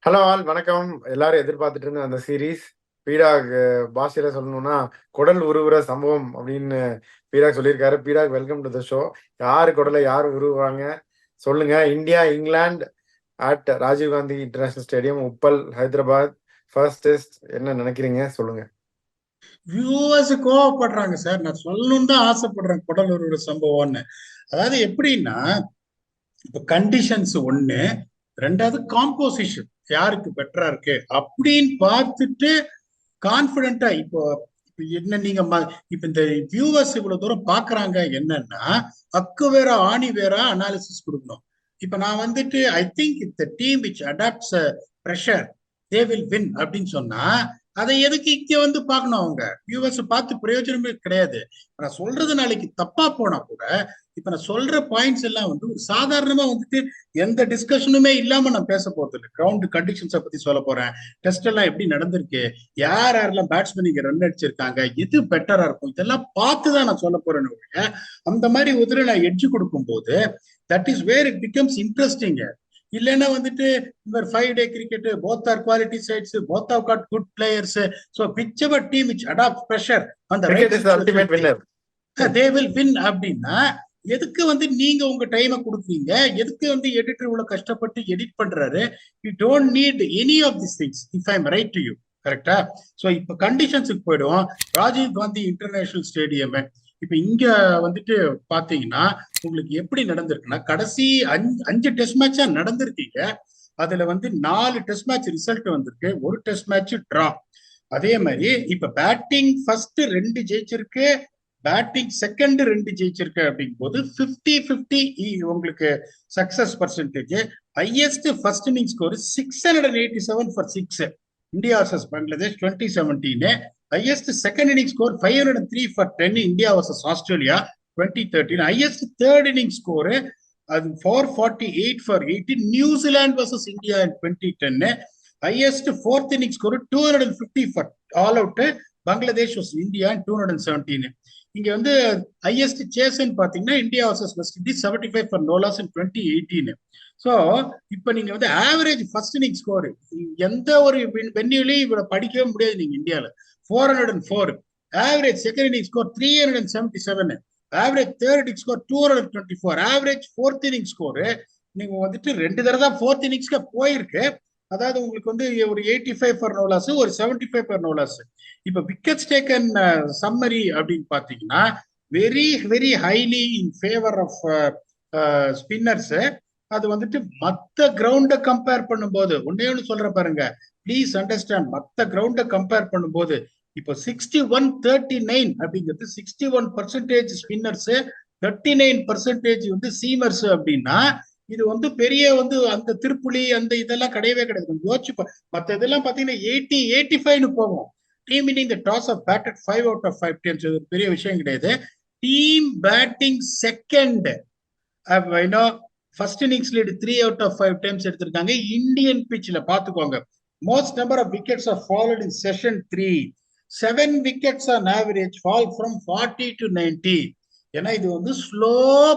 Hello all வணக்கம். எல்லாரும் எதிர்பார்த்துட்டு இருந்த அந்த சீரீஸ் பீடாக் பாஷையில சொல்லணும்னா குடல் உருவுற சம்பவம் அப்படின்னு பீடாக் சொல்லியிருக்காரு. பீடாக் வெல்கம் டு த ஷோ. யாரு குடலை யார் உருவாங்க சொல்லுங்க. India England at Rajiv Gandhi international stadium, Upul, Hyderabad. First test என்ன நினைக்கிறீங்க சொல்லுங்க. வியூவர்ஸ் கோவப்படுறாங்க சார். நான் சொல்லணும்னு தான் ஆசைப்படுறேன் குடலூரோட சம்பவம்னு. அதாவது எப்படின்னா, இப்ப கண்டிஷன்ஸ் ஒண்ணு, ரெண்டாவது காம்போசிஷன் யாருக்கு பெட்டரா இருக்கு அப்படின்னு பார்த்துட்டு கான்பிடண்டா இப்போ இப்ப என்ன நீங்க இப்ப இந்த வியூவர்ஸ் இவ்வளவு தூரம் பாக்குறாங்க என்னன்னா, அக்கு வேற ஆணி வேற அனாலிசிஸ் கொடுக்கணும். இப்ப நான் வந்துட்டு ஐ திங்க் இந்த team which adapts pressure they will win அப்படின்னு சொன்னா, அதை எதுக்கு இங்க வந்து பார்க்கணும்? அவங்க வியூவர்ஸ் பார்த்து பிரயோஜனமே கிடையாது. நான் சொல்றது நாளைக்கு தப்பா போனா கூட, இப்ப நான் சொல்ற பாயிண்ட்ஸ் எல்லாம் வந்து ஒரு சாதாரணமா வந்துட்டு எந்த டிஸ்கஷனுமே இல்லாம நான் பேச போறது இல்லை. கிரவுண்ட் கண்டிஷன்ஸை பத்தி சொல்ல போறேன். டெஸ்ட் எல்லாம் எப்படி நடந்திருக்கு, யார் யாரெல்லாம் பேட்ஸ்மேன் இங்க ரன் அடிச்சிருக்காங்க, எது பெட்டரா இருக்கும், இதெல்லாம் பார்த்துதான் நான் சொல்ல போறேன்னு. அந்த மாதிரி உதிர நான் எட்ஜ் கொடுக்கும் போது that is where it becomes interesting. இல்லைன்னா வந்துட்டு இந்த 5 day cricket, both are quality sides, both are got good players, so whichever team which adapt pressure அந்த right cricket is situation ultimate winner. They will win அப்படின்னா, எதுக்கு வந்து நீங்க உங்க டைமை கொடுக்குறீங்க? எதுக்கு வந்து எடிட்டர் இவ்வளவு கஷ்டப்பட்டு எடிட் பண்றாரு? You don't need any of this things if I am right to you. கரெக்டா? ஸோ இப்ப கண்டிஷன்ஸுக்கு போயிடுவோம். ராஜீவ் காந்தி இன்டர்நேஷனல் ஸ்டேடியம் இப்ப இங்க வந்துட்டு பாத்தீங்கன்னா உங்களுக்கு எப்படி நடந்திருக்குன்னா, கடைசி அஞ்சு டெஸ்ட் மேட்சா நடந்திருக்கீங்க. அதுல வந்து 4 டெஸ்ட் மேட்ச் ரிசல்ட் வந்திருக்கு, ஒரு டெஸ்ட் மேட்ச் டிரா. அதே மாதிரி இப்ப பேட்டிங் ஃபர்ஸ்ட் 2 ஜெயிச்சிருக்கு, பேட்டிங் செகண்ட் 2 ஜெயிச்சிருக்கு. அப்படிங்கும் போது 50-50 உங்களுக்கு success percentage. Highest first inning score 687 for 6 India versus Bangladesh 2017. Highest second inning score 503 for 10 India versus Australia 2013. Highest third inning score அது 448 for 18 New Zealand versus India in 2010. Highest fourth inning score 250 for all out Bangladesh versus India in 2017. இங்க வந்து highest சேஸ்ன்னு பாத்தீங்கன்னா India versus West Indies 75 for no loss in 2018. So இப்ப நீங்க வந்து average first inning score எந்த ஒரு வென்யூலையும் இவ்வளவு படிக்கவே முடியாது நீங்க இந்தியாவில். 404. Average second inning score 377. Average third inning score 224. Average fourth inning score நீங்க வந்துட்டு 2 தடவை தான் ஃபோர்த் இன்னிங்ஸ்க்கு போயிருக்கு. அதாவது உங்களுக்கு வந்து ஒரு 85 ஃபார் நோ லாஸ், ஒரு 75 ஃபார் நோ லாஸ். இப்ப விக்கெட்ஸ் டேக்கன் சம்மரி அப்படின்னு பாத்தீங்கன்னா, very very highly in favour of spinners. அது வந்துட்டு மத்த கிரவுண்ட கம்பேர் பண்ணும்போது ஒன்னே ஒன்று சொல்ற பாருங்க, ப்ளீஸ் அண்டர்ஸ்டாண்ட். மத்த கிரவுண்ட கம்பேர் பண்ணும்போது இப்போ 61-39 அப்படிங்கிறது 61% ஸ்பின்னர்ஸ், 39% வந்து சீமர்ஸ். அப்படின்னா இது வந்து பெரிய வந்து அந்த திருப்புலி அந்த இதெல்லாம் கிடையவே கிடையாது. யோசிச்சு மத்த இதெல்லாம் பாத்தீங்கன்னா 80-85 போகும். Team winning the toss have batted 5 out of 5 times. இது பெரிய விஷயம் கிடையாது. Team batting second first innings lead 3 out of 5 times எடுத்திருக்காங்க. இந்தியன் பிட்ச்ல பாத்துக்கோங்க. Most number of wickets are followed in session 3. 7 wickets on average fall from 40 to 90. ஏன்னா இது வந்து ஸ்லோ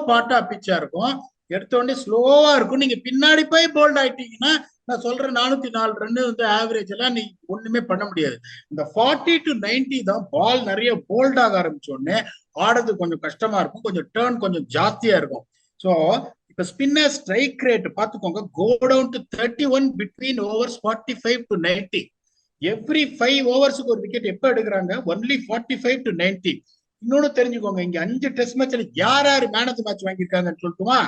பாட்டா பிச்சா இருக்கும். எடுத்த உடனே ஸ்லோவா இருக்கும். நீங்க பின்னாடி போய் போல்ட் ஆயிட்டீங்கன்னா, நான் சொல்றேன் 404 ரன் வந்து ஆவரேஜ் எல்லாம் நீ ஒண்ணுமே பண்ண முடியாது. இந்த 40 to 90 தான் பால் நிறைய போல்ட் ஆக ஆரம்பிச்ச உடனே ஆடுறது கொஞ்சம் கஷ்டமா இருக்கும், கொஞ்சம் டேர்ன் கொஞ்சம் ஜாஸ்தியா இருக்கும். ஸோ இப்ப ஸ்பின்னர் ஸ்ட்ரைக் ரேட் பாத்துக்கோங்க, go down to 31 between overs 45 to 90. Every 5 ஓவர்ஸுக்கு ஒரு விக்கெட் எப்ப எடுக்கிறாங்க? Only 45 to 90. இன்னொன்னு தெரிஞ்சுக்கோங்க, இங்க 5 டெஸ்ட் மேட்ச்ல யார் யார் மேன் ஆஃப் த மேட்ச் வாங்கியிருக்காங்கன்னு சொல்லட்டுமா?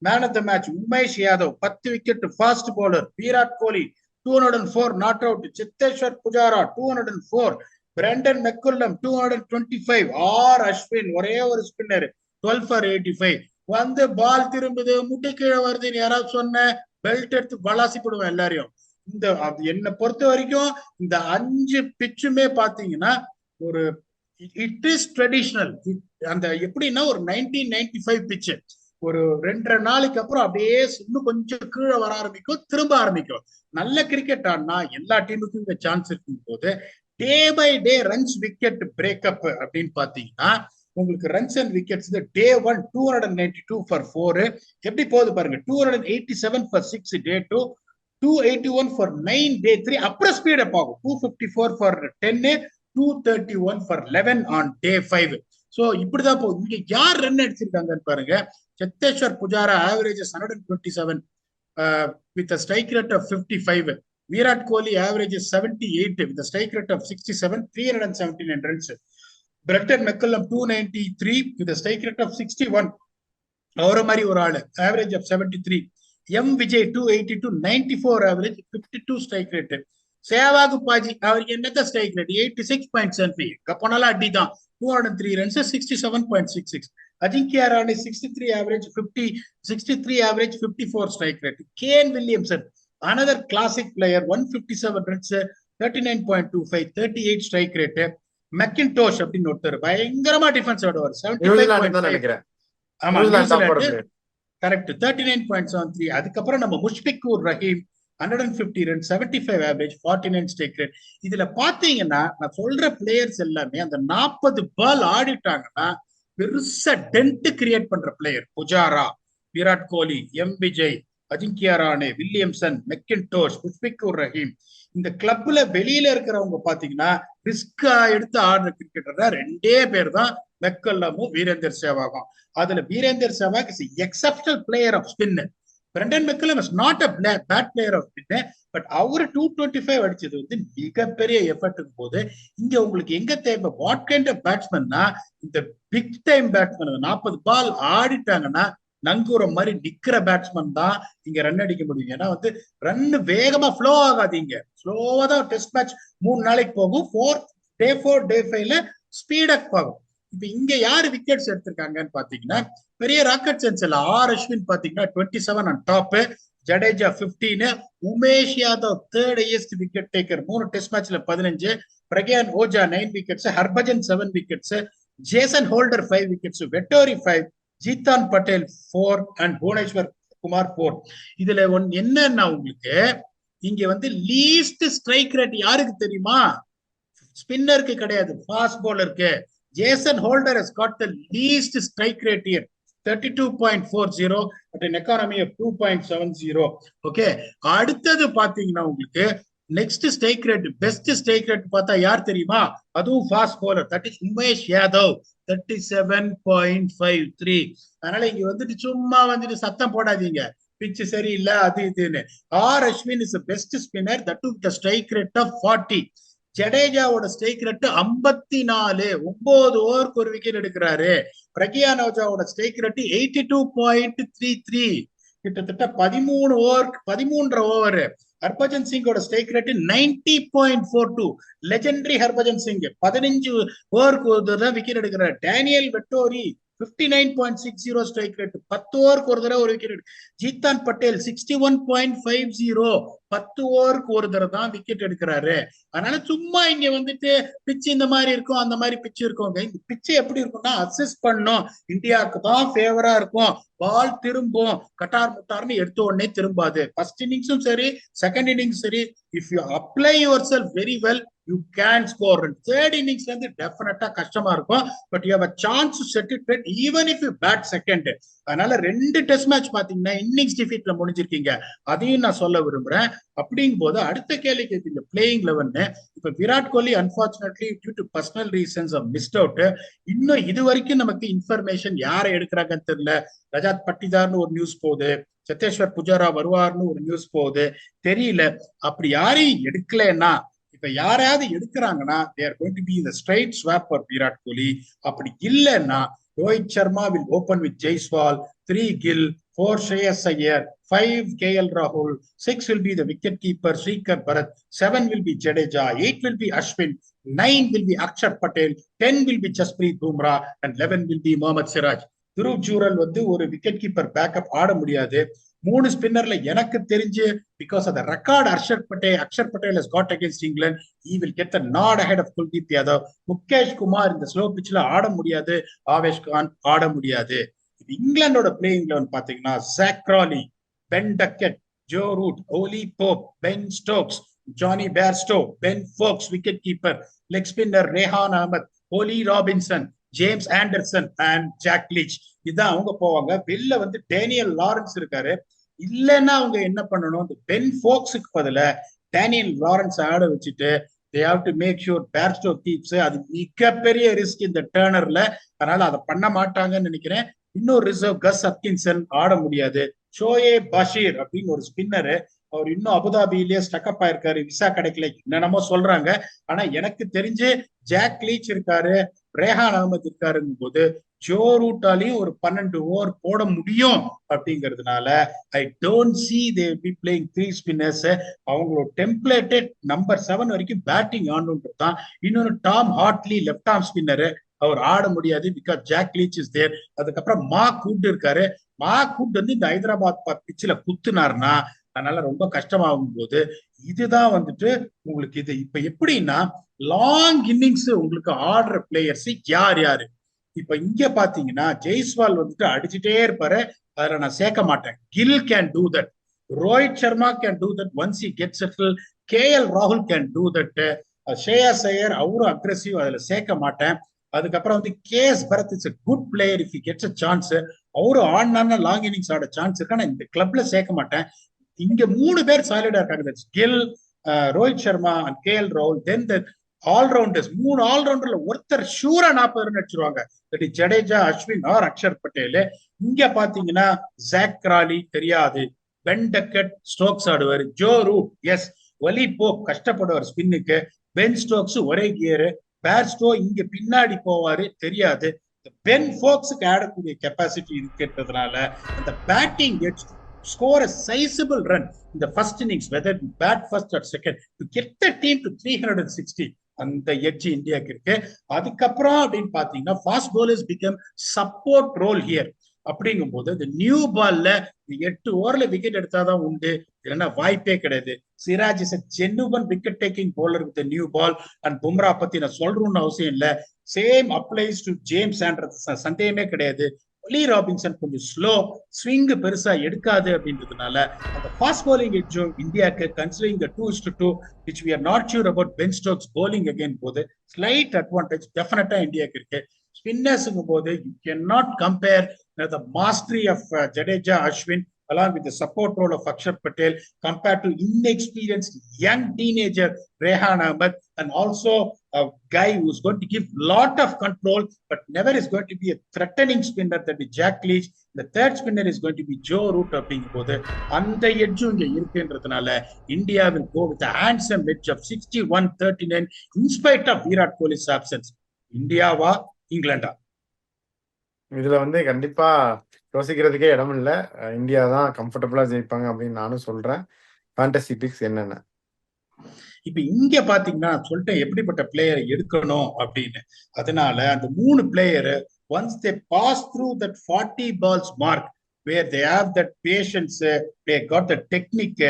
Man of the match Umesh Yadav 10 wicket, fast bowler. Virat Kohli 204 not out. Cheteshwar Pujara 204. Brendon McCullum 225. R Ashwin ஒரே ஒரு ஸ்பின்னர் 12 ஃபார் 85. வந்து பால் திரும்புது, முட்டி கீழே வருதுன்னு யாராவது சொன்ன பெல்ட் எடுத்து வளாசி போடுவேன் எல்லாரையும். இந்த என்னை பொறுத்த வரைக்கும் இந்த 5 பிச்சுமே பாத்தீங்கன்னா ஒரு இட் இஸ் ட்ரெடிஷனல். அந்த எப்படின்னா ஒரு 1995 பிச்சு ஒரு 2.5 நாளைக்கு அப்புறம் அப்படியே இன்னும் கொஞ்சம் கீழே வர ஆரம்பிக்கும், திரும்ப ஆரம்பிக்கும். நல்ல கிரிக்கெட் ஆடினா எல்லா டீமுக்கும் இந்த சான்ஸ் இருக்கும் போது day by day runs wicket breakup அப்படின்னு பாத்தீங்கன்னா உங்களுக்கு runs and wickets day 1 292 for 4 எப்படி போகுது பாருங்க. 287 ஃபார் 6 டே 2, 281 for 9 day 3. அப்புறம் ஸ்பீட் அப் ஆகும். 254 for 10, 231 for 11 on day 5. So இப்படிதான் போகுது. இங்க யார் ரன் அடிச்சிருக்காங்கன்னு பாருங்க. சேத்தேஸ்வர் Pujara averages 127 with a strike rate of 55. Virat Kohli averages 78 with a strike rate of 67, 379 runs. Brendan McCullum 293 with a strike rate of 61. அவர மாதிரி ஒரு ஆளு average of 73. M Vijay 282, 94 average, 52 strike rate. Sehwag paaji அவருக்கு என்னத்த ஸ்ட்ரைக் ரேட் 86.73. கப்பனால அடிதான் 203 runs, 67.66. Ajinkya ராணி 63 average, 63 average, 54 strike rate. Kane Williamson another classic player, 157 runs, 39.25, 38 strike rate. McIntosh அப்படின்னு ஒருத்தர் பயங்கரமா டிஃபென்ஸ் ஆடுவார் 75.5. ஆமா நியூசிலாந்து கரெக்ட் 39.73. அதுக்கப்புறம் நம்ம Mushfiqur Rahim 150 run, 75 average, 49 strike rate. இதுல பாத்தீங்கன்னா நான் சொல்ற பிளேயர்ஸ் எல்லாமே அந்த 40 பால் ஆடிட்டாங்கன்னா பெருசா டென்ட் கிரியேட் பண்ற player. Pujara, Virat Kohli, M Vijay, Ajinkya Rahane, Williamson, McIntosh, Mushfiqur Rahim. இந்த கிளப்ல வெளியில இருக்கிறவங்க பாத்தீங்கன்னா ரிஸ்கா எடுத்து ஆடுற கிரிக்கெட்டர் ரெண்டே பேர் தான், மெக்கல்லமும் வீரேந்தர் சேவாகும். அதுல Virender Sehwag is exceptional player of spin. Brendon McCullum is not a bad player of spin. But அவரு 225 அடிச்சது வந்து மிகப்பெரிய எஃபர்ட் போது. இங்க உங்களுக்கு எங்க தேவை வாட் கைண்ட் ஆஃப் பேட்ஸ்மேன்னா இந்த பிக் டைம் பேட்ஸ்மேன் 40 பால் ஆடிட்டாங்கன்னா நங்கூரம் மாதிரி நிக்கிற பேட்ஸ்மேன் தான் இங்க ரன் அடிக்க முடியும். ஏன்னா வந்து ரன் வேகமா ஃப்ளோ ஆகாதீங்க, ஸ்லோவா தான் டெஸ்ட் மேட்ச் 3 நாளைக்கு போகும். டே 4 டே 5ல ஸ்பீட் அப் ஆகும். இப்ப இங்க யாரு விக்கெட்ஸ் எடுத்திருக்காங்கன்னு பாத்தீங்கன்னா பெரிய ராக்கெட் சென்ஸ் இல்ல. ஆர் அஸ்வின் பாத்தீங்கன்னா 27 on top, Jadeja 15, Umesh Yadav third highest wicket taker 3 test மேட்ச்ல 15, Pragyan Ojha 9 wickets, Harbhajan 7 wickets, Jason Holder 5 wickets, Vettori 5, Jeetan Patel 4 and Bhuvneshwar Kumar 4. இதுல என்னன்னா உங்களுக்கு இங்க வந்து லீஸ்ட் ஸ்ட்ரைக் ரேட் யாருக்கு தெரியுமா? ஸ்பின்னருக்கு கிடையாது, ஃபாஸ்ட் பவுலருக்கு. Jason Holder has got the least strike rate here, 32.40 at an economy of 2.70. Okay, அடுத்தது பாத்தீங்கன்னா உங்களுக்கு next strike rate, best strike rate பார்த்தா யார் தெரியுமா? அதுவும் fast bowler, that is Umesh Yadav 37.53. அதனால இங்க வந்துட்டு சும்மா வந்துட்டு சத்தம் போடாதீங்க பிச்சு சரியில்லை அது இதுன்னு. R Ashwin is best spinner, that to the strike rate of 40. ஜடேஜாவோட ஸ்ட்ரைக் ரேட் 54, 9 ஓவருக்கு ஒரு விக்கெட் எடுக்கிறாரு. பிரக்யான் ஓஜாவோட ஸ்ட்ரைக் ரேட் 82.33, கிட்டத்தட்ட 13 ஓவர். ஹர்பஜன் சிங்கோட strike rate 90.42, legendary Harbhajan Singh 15 ஓவருக்கு ஒரு தடவை விக்கெட் எடுக்கிறார். டேனியல் வெட்டோரி 59.60 ஸ்ட்ரைக் ரேட், 10 ஓவருக்கு ஒரு தடவை ஒரு விக்கெட். ஜீதான் பட்டேல் 61.50, 10 ஓவருக்கு ஒரு தடவை தான் விக்கெட் எடுக்கிறாரு. அதனால சும்மா இங்க வந்துட்டு பிச்சு இந்த மாதிரி இருக்கும் அந்த மாதிரி பிச்சு இருக்கும். இந்த பிச்சு எப்படி இருக்கும்னா அசஸ் பண்ணும், இந்தியாவுக்கு தான் ஃபேவரா இருக்கும், பால் திரும்பும், கட்டார் முட்டார்னு எடுத்த உடனே திரும்பாது. ஃபர்ஸ்ட் இன்னிங்ஸும் சரி செகண்ட் இன்னிங்ஸ் சரி, if you apply your self very well you can score. Third innings வந்து டெஃபினட்டா கஷ்டமா இருக்கும், but you have a chance to set it right even if you bat second. அதனால 2 டெஸ்ட் மேட்ச் பாத்தீங்கன்னா innings டிஃபீட்ல முடிஞ்சிருக்கீங்க, அதையும் நான் சொல்ல விரும்புறேன். அப்படிங்கும் போது அடுத்த கேள்வி கேட்டீங்க பிளேயிங் 11. இப்ப Virat Kohli unfortunately due to personal reasons missed out. இன்னும் இது வரைக்கும் நமக்கு இன்ஃபர்மேஷன் யாரை எடுக்கிறாங்கன்னு தெரியல. ரஜாத் பட்டிதார்னு ஒரு நியூஸ் போகுது, சேத்தேஸ்வர் புஜாரா வருவார்னு ஒரு நியூஸ் போகுது, தெரியல. அப்படி யாரையும் எடுக்கலன்னா இப்ப யாராவது எடுக்கிறாங்கன்னா they are going to be the straight swap for Virat Kohli. அப்படி இல்லைன்னா Rohit Sharma will open with Jaiswal, 3 Gill, 4 Shreyas Iyer, 5 KL ராகுல், 6 will be the wicket keeper Srikar Bharat, 7 will be Jadeja, 8 will be Ashwin, 9 will be Axar Patel, 10 will be Jasprit Bumrah and 11 will be Mohammed Siraj. Dhruv Jurel வந்து ஒரு விக்கெட் கீப்பர் பேக்கப் ஆட முடியாது. 3 ஸ்பின்னர்ல எனக்கு தெரிஞ்சு because of the record Akshar Patel has got against England, he will get the nod ahead of Kuldeep Yadav. Mukesh Kumar இந்த slow பிட்ச்ல ஆட முடியாது, ஆவேஷ் கான் ஆட முடியாது. இங்கிலாந்தோட பிளேயிங் 11 பாத்தீங்கன்னா Zak Crawley, Ben Duckett, Joe Root, Ollie Pope, Ben Stokes, Jonny Bairstow, Ben Foakes wicket keeper, leg spinner Rehan Ahmed, Ollie Robinson, James Anderson and Jack Leach. இதுதான் அவங்க போவாங்க. வெளில வந்து டேனியல் லாரன்ஸ் இருக்காரு, இல்லைன்னா அவங்க என்ன பண்ணணும், இந்த பென் ஃபோக்ஸுக்கு பதிலா டேனியல் லாரன்ஸ் ஆட வச்சுட்டு they have to make sure Bairstow keeps. அது மிகப்பெரிய ரிஸ்க் இந்த டேர்னர்ல, அதனால அதை பண்ண மாட்டாங்கன்னு நினைக்கிறேன். இன்னொரு ரிசர்வ் கஸ் அட்கின்சன் ஆட முடியாது. ஷோயே பஷீர் அப்படின்னு ஒரு ஸ்பின்னரு, அவர் இன்னும் அபுதாபியிலேயே ஸ்டக்கப் ஆயிருக்காரு, விசா கிடைக்கல, என்னென்னமோ சொல்றாங்க. ஆனா எனக்கு தெரிஞ்சு ஜாக் லீச் இருக்காரு, ரேஹான் அகமது இருக்காருங்கும் போது ஜோ ரூட்டாலையும் ஒரு 12 ஓவர் போட முடியும் அப்படிங்கிறதுனால I don't see they be playing 3 spinners. அவங்களோட டெம்ப்ளேட்டட் நம்பர் 7 வரைக்கும் பேட்டிங் ஆடணுன்றது தான். இன்னொன்னு Tom Hartley left arm spinner, அவர் ஆட முடியாது because Jack Leach is there. அதுக்கப்புறம் மார்க் வுட் இருக்காரு. மார்க் வுட் வந்து இந்த ஹைதராபாத் பிச்சில் குத்துனாருன்னா அதனால ரொம்ப கஷ்டமாகும் போது இதுதான் வந்துட்டு உங்களுக்கு. இது இப்ப எப்படின்னா லாங் இன்னிங்ஸ் உங்களுக்கு ஆடுற பிளேயர்ஸ் யார் யாரு? இப்ப இங்க பாத்தீங்கன்னா ஜெய்ஸ்வால் வந்துட்டு அடிச்சுட்டே இருப்பாரு, அதுல நான் சேர்க்க மாட்டேன். Gill can do that, Rohit Sharma can do that once he gets settle, KL ராகுல் can do that, Shreyas Iyer அவரும் அக்ரெசிவ், அதுல சேர்க்க மாட்டேன். அதுக்கப்புறம் வந்து KS Bharat is a good player if he gets a chance, அவரும் ஆடினா லாங் இன்னிங்ஸ் ஆட சான்ஸ் இருக்கு, ஆனா இந்த கிளப்ல சேர்க்க மாட்டேன். இங்க 3 பேர் சாலிடா இருக்காங்க, கில், ரோஹித் சர்மா அண்ட் KL ராகுல். தென் த ஆல்ரவுண்டர்ஸ், 3 ஆல்ரவுண்டர்ல ஒருத்தர் ஷூரா 40 ரன் அடிச்சிருவாங்க, ஜடேஜா, அஸ்வின் ஆர் அக்ஷர் பட்டேல். இங்க பாத்தீங்கன்னா ஜாக் கிராலி தெரியாது, பென் டக்கட் ஸ்டோக்ஸ் ஆடுவார், Joe Root yes, Ollie Pope கஷ்டப்படுவார் ஸ்பின்னுக்கு, பென் ஸ்டோக்ஸ் ஒரே கியரு, பேர்ஸ்டோ இங்க பின்னாடி போவாரு தெரியாது. பென் ஃபோக்ஸுக்கு ஆடக்கூடிய கெப்பாசிட்டி இருக்கிறதுனால அந்த batting gets score a sizable run in the first innings, whether you bat first or second, to get the team to 360. அந்த எட்ஜ் இந்தியாவுக்கு இருக்கு. அதுக்கப்புறம் அப்படின்னு பாத்தீங்கன்னா fast bowlers become support role here. அப்படிங்கும் போது இந்த நியூ பால்ல 8 ஓவர்ல விக்கெட் எடுத்தாதான் உண்டு, இல்லைன்னா வாய்ப்பே கிடையாது. Siraj is a genuine wicket taking bowler with the new ball. And Bumrah பத்தி நான் சொல்றோம்னு அவசியம் இல்லை, same applies to James Anderson, சந்தேகமே கிடையாது. ஒலி ராபின்சன் கொஞ்சம் ஸ்லோ, ஸ்விங் பெருசா எடுக்காது அப்படின்றதுனால அந்த ஃபாஸ்ட் bowling எட்ஜும் இந்தியாவுக்கு, considering the 2:2 which we are not sure about Ben Stokes bowling again போது ஸ்லைட் அட்வான்டேஜ் டெஃபினட்டா இந்தியாவுக்கு இருக்கு. ஸ்பின்னர்ஸுங்கும் போது you can not compare the mastery of Jadeja, Ashwin along with the support role of Akshar Patel compared to inexperienced young teenager Rehan Ahmed, and also a guy who's going to give lot of control but never is going to be a threatening spinner, that is Jack Leach. The third spinner is going to be Joe Root. அப்படிங்கும்போது அந்த எட்ஜும் இங்க இருக்குன்றதுனால India will go with a handsome edge of 61-39 in spite of Virat Kohli's absence. இந்தியாவா இங்கிலாண்டா? இதுல வந்து கண்டிப்பா யோசிக்கிறதுக்கே இடம் இல்லை, India தான் கம்ஃபர்டபுளா ஜெயிப்பாங்க அப்படின்னு நானும் சொல்றேன். ஃபேண்டசி பிக்ஸ் என்னென்ன? இப்ப இங்க பாத்தீங்கன்னா சொல்லிட்டேன் எப்படிப்பட்ட பிளேயரை எடுக்கணும் அப்படின்னு. அதனால அந்த 3 player once they pass through that 40 balls mark where they have that patience, they got the technique,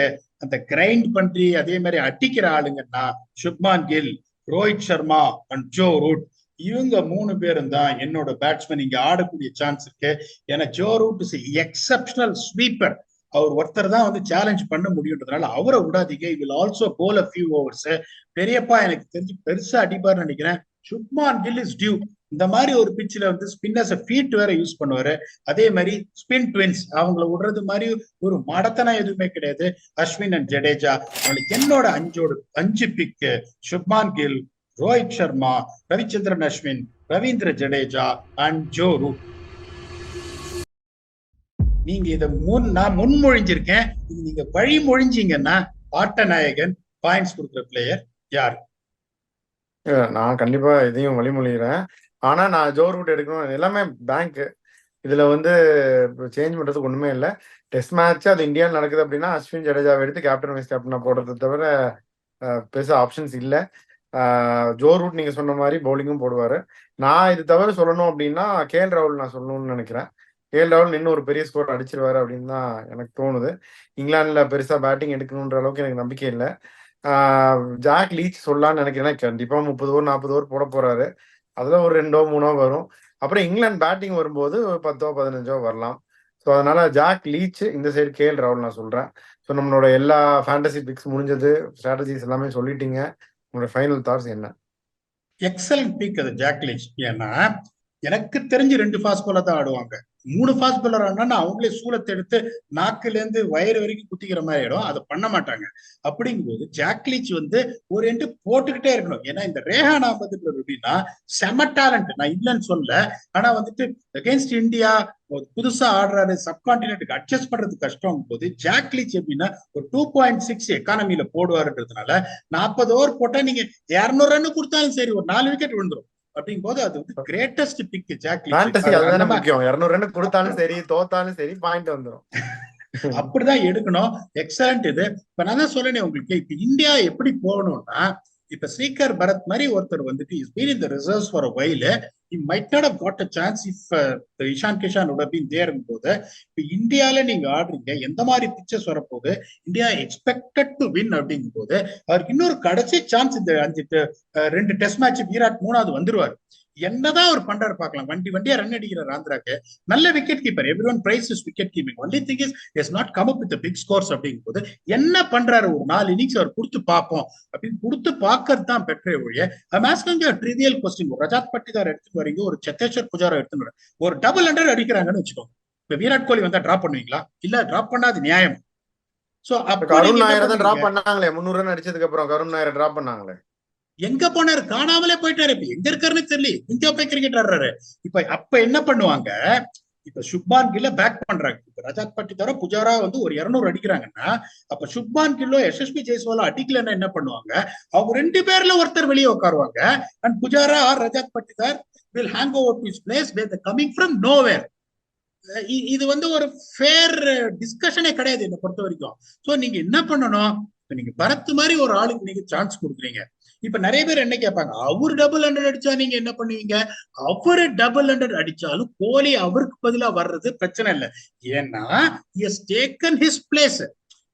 அந்த கிரைண்ட் பண்ணி அதே மாதிரி அடிக்கிற ஆளுங்கன்னா Shubman Gill, Rohit Sharma and Joe Root, இவங்க 3 பேரும் தான் என்னோட பேட்ஸ்மேன் இங்க ஆடக்கூடிய சான்ஸ் இருக்கு. ஏன்னா Joe Root is exceptional sweeper, அவர் ஒருத்தர் தான் வந்து சேலஞ்ச் பண்ண முடியுன்றதுனால அவரை விடாதீங்க. Will also bowl a few overs. பெரியப்பா எனக்கு தெரிஞ்சு பெருசா அடிப்பார்னு நினைக்கிறேன். Shubman Gill is due. இந்த மாதிரி ஒரு பிச்சில் வந்து ஸ்பின்னர்ஸ் ஃபீட் வேற யூஸ் பண்ணுவாரு. அதே மாதிரி ஸ்பின் ட்வின்ஸ் அவங்கள விடுறது மாதிரி ஒரு மடத்தனம் எதுவுமே கிடையாது. அஸ்வின் அண்ட் ஜடேஜா. என்னோட 5 pick Shubman Gill, Rohit Sharma, Ravichandran Ashwin, Ravindra Jadeja and Joe Root. நீங்க இதை நான் முன்மொழிஞ்சிருக்கேன், இது நீங்க வழிமொழிஞ்சீங்கன்னா ஆட்ட நாயகன் பாயிண்ட்ஸ் கொடுக்குற பிளேயர் யாரு? நான் கண்டிப்பா இதையும் வழிமொழிகிறேன். ஆனா நான் ஜோ ரூட் எடுக்கணும், எல்லாமே பேங்க். இதுல வந்து சேஞ்ச் பண்றதுக்கு ஒண்ணுமே இல்லை. டெஸ்ட் மேட்ச் அது இந்தியாவில் நடக்குது அப்படின்னா அஸ்வின் ஜடேஜாவை எடுத்து கேப்டன் வைஸ் கேப்டனா போடுறதை தவிர பெருசா ஆப்ஷன்ஸ் இல்லை. ஜோ ரூட் நீங்க சொன்ன மாதிரி பவுலிங்கும் போடுவாரு. நான் இது தவிர சொல்லணும் அப்படின்னா KL ராகுல் நான் சொல்லணும்னு நினைக்கிறேன். KL ராகுல் இன்னும் ஒரு பெரிய ஸ்கோர் அடிச்சிருவாரு அப்படின்னு தான் எனக்கு தோணுது. இங்கிலாந்துல பெருசா பேட்டிங் எடுக்கணுன்ற அளவுக்கு எனக்கு நம்பிக்கை இல்லை. ஜாக் லீச் சொல்லலாம்னு நினைக்கிறேன். கண்டிப்பா 30 ஓவர் 40 ஓவர் போட போறாரு. அதுல ஒரு 2 3 வரும். அப்புறம் இங்கிலாந்து பேட்டிங் வரும்போது 10 15 வரலாம். ஸோ அதனால ஜாக் லீச், இந்த சைடு KL ராகுல் நான் சொல்றேன். ஸோ நம்மளோட எல்லா ஃபேண்டசி பிக்ஸ் முடிஞ்சது, ஸ்ட்ராட்டஜிஸ் எல்லாமே சொல்லிட்டீங்க. உங்களோட ஃபைனல் தாட்ஸ் என்ன? எக்ஸலன்ட் பிக் அது ஜாக் லீச். ஏன்னா எனக்கு தெரிஞ்சு 2 ஃபாஸ்ட் பாலர் தான் ஆடுவாங்க. 3 ஃபாஸ்ட் பாலர் ஆனா அவங்களே சூளத்தை எடுத்து நாக்குல இருந்து வயிறு வரைக்கும் குத்திக்கிற மாதிரி ஆயிடும். அதை பண்ண மாட்டாங்க. அப்படிங்கும்போது ஜாக்லிச் வந்து ஒரு எண்டு போட்டுக்கிட்டே இருக்கணும். ஏன்னா இந்த ரேஹான் அஹமது எப்படின்னா செம டேலண்ட், நான் இல்லைன்னு சொல்ல. ஆனா வந்துட்டு அகேன்ஸ்ட் இந்தியா புதுசா ஆடுறாரு, சப்கான்டினென்ட்டுக்கு அட்ஜஸ்ட் பண்றது கஷ்டம் போது ஜாக்லிச் எப்படின்னா ஒரு 2.6 எக்கானமில போடுவாருன்றதுனால 40 ஓவர் போட்டா நீங்க 200 ரன் கொடுத்தாலும் சரி ஒரு 4 விக்கெட் விழுந்துரும். அப்படிங்கும் போது அது வந்து கிரேட்டஸ்ட் பிக் ஜாக்லிச். அதுதானே முக்கியம். 200 ரன் கொடுத்தாலும் சரி தோத்தாலும் சரி பாயிண்ட் வந்துடும். அப்படிதான் எடுக்கணும். எக்ஸலண்ட் இது. இப்ப நான் தான் சொல்றேனே உங்களுக்கு, இப்ப இந்தியா எப்படி போகணும்னா, இப்ப ஸ்ரீகர் பரத் மாதிரி ஒருத்தர் வந்துட்டு is been in the reserves for a while. He might not have got a chance if Ishan Kishan would have been there போது. இப்ப இந்தியால நீங்க ஆடுறீங்க, எந்த மாதிரி பிக்சர்ஸ் வரப்போகுது, இந்தியா எக்ஸ்பெக்டட் டு வின் அப்படிங்கும் போது அவருக்கு இன்னொரு கடைசி சான்ஸ். இந்த 2 டெஸ்ட் மேட்ச் விராட் 3வது வந்துருவாரு. என்னதான் அவர் பண்றாரு பாக்கலாம். வண்டியா ரன் அடிக்கிறார் ஆந்திராக்கு. நல்ல wicket keeper, everyone praises wicket keeping. Only thing is has not come up with big scores. அப்படிங்கும் போது என்ன பண்றாரு, ஒரு 4 இன்னிங்ஸ் அவர் கொடுத்து பார்ப்போம் அப்படின்னு கொடுத்து பார்க்கறது தான் பெற்றே ஒழிய. ட்ரிவியல் கொஸ்டின், ஒரு ரஜாத் பட்டிதார் எடுத்துட்டு வரீங்க, ஒரு சேத்தேஸ்வர் புஜாரா எடுத்துட்டு வரீங்க, ஒரு டபுள் 100 அடிக்கிறாங்கன்னு வச்சுக்கோங்க. இப்ப விராட் கோலி வந்தா டிராப் பண்ணுவீங்களா? இல்ல, டிராப் பண்ணாது நியாயம். சோ கருண் நாயர் தான் டிராப் பண்ணாங்களே, 300 ரன் அடிச்சதுக்கு அப்புறம் கருண் நாயர் டிராப் பண்ணாங்களே. எங்க போனாரு? காணாமலே போயிட்டாரு. இப்ப எங்க இருக்காருன்னு தெரியல. இந்தியா போய் கிரிக்கெட் ஆடுறாரு. இப்ப அப்ப என்ன பண்ணுவாங்க, இப்ப சுப்மான் கில்ல பேக் பண்றாங்க. இப்ப ரஜாத் பட்டிதாரோ புஜாரா வந்து ஒரு 200 அடிக்கிறாங்கன்னா, அப்ப சுப்மான் கில்லோ எஸ்எஸ்பி ஜெய்ஸ்வாலோ அடிக்கலன்னா என்ன பண்ணுவாங்க, அவங்க 2 பேர்ல ஒருத்தர் வெளியே உட்காருவாங்க. And Pujara or Rajat Patidar will hang over to his place where they're coming from nowhere. இது வந்து ஒரு ஃபேர் டிஸ்கஷனே கிடையாது என்ன பொறுத்த வரைக்கும். சோ நீங்க என்ன பண்ணணும், நீங்க பரத் மாதிரி ஒரு ஆளுக்கு நீங்க சான்ஸ் கொடுக்குறீங்க. இப்ப நிறைய பேர் என்ன கேட்பாங்க, அவரு டபுள் 100 அடிச்சா நீங்க என்ன பண்ணுவீங்க? அவரு டபுள் 100 அடிச்சாலும் கோலி அவருக்கு பதிலா வர்றது பிரச்சனை இல்லை. ஏன்னா he has taken his place.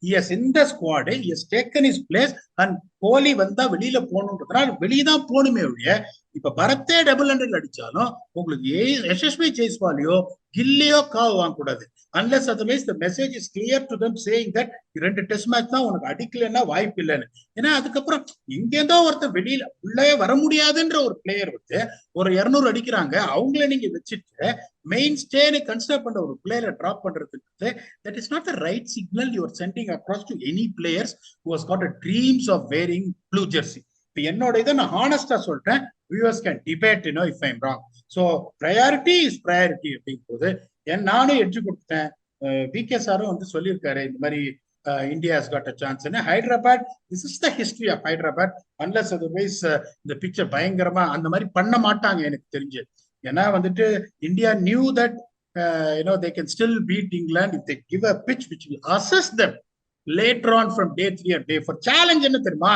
He has in the squad, he has taken his place. and கோலி வந்தா வெளியில போகணுன்றதுனால வெளியதான் போகணுமே ஒழிய, இப்ப பரத்தே டபுள் 100 அடிச்சாலும் உங்களுக்கு எஸ்எஸ்பி ஜெய்ஸ்வாலியோ கில்லியோ காவு வாங்க கூடாது. Unless otherwise the message is clear to them saying that 2 test match தான் உனக்கு அடிக்கலன்னா வாய்ப்பு இல்லைன்னு. ஏன்னா அதுக்கப்புறம் எங்கேருந்தோ ஒருத்தர் வெளியில உள்ளே வர முடியாதுன்ற ஒரு பிளேயர் வந்து ஒரு 200 அடிக்கிறாங்க, அவங்கள நீங்க வச்சுட்டு மெயின் ஸ்டேன்னு கன்சிடர் பண்ற ஒரு பிளேயரை டிராப் பண்றதுக்கு that is not the right signal you are sending across to any players who has got a dreams of wearing blue jersey. இப்ப என்னோட இதை நான் ஹானஸ்டா சொல்றேன். viewers can debate, if I'm wrong. So priority is priority அப்படிங்கும் போது நானும் edge கொடுத்தேன். VK சாரும் வந்து சொல்லியிருக்காரு இந்த மாதிரி India has got a chance. Hyderabad, this is the history of Hyderabad. unless otherwise இந்த பிக்சர் பயங்கரமா அந்த மாதிரி பண்ண மாட்டாங்க எனக்கு தெரிஞ்சு. ஏன்னா வந்துட்டு India knew that they can still beat England if they give a pitch which will assess them later on from day 3 or day 4. Challenge என்ன தெரியுமா,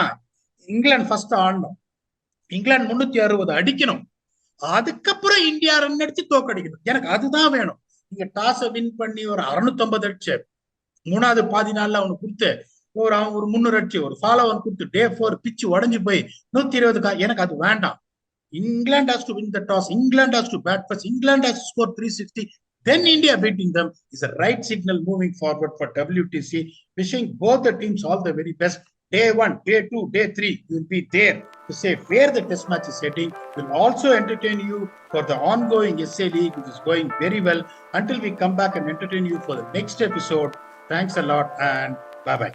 இங்கிலாந்து ஃபர்ஸ்ட் ஆடணும், இங்கிலாந்து 360 அடிக்கணும், அதுக்கப்புறம் இந்தியா ரன் அடிச்சு தோக்கடிக்கணும். எனக்கு அதுதான் வேணும். நீங்க டாஸை வின் பண்ணி ஒரு 650 அடிச்சு 3வது பாதி நாள்ல அவனுக்கு கொடுத்து அவன் ஒரு 300 அடிச்சு ஒரு ஃபாலோ அவன் கொடுத்து day 4 பிச்சு உடஞ்சு போய் 120, எனக்கு அது வேண்டாம். England has to win the toss, England has to bat first, England has to score 360, then India beating them is the right signal moving forward for WTC. Wishing both the teams all the very best. Day 1, day 2, day 3, you will be there to say where the test match is heading. We'll also entertain you for the ongoing SA League, which is going very well. Until we come back and entertain you for the next episode, thanks a lot and bye-bye.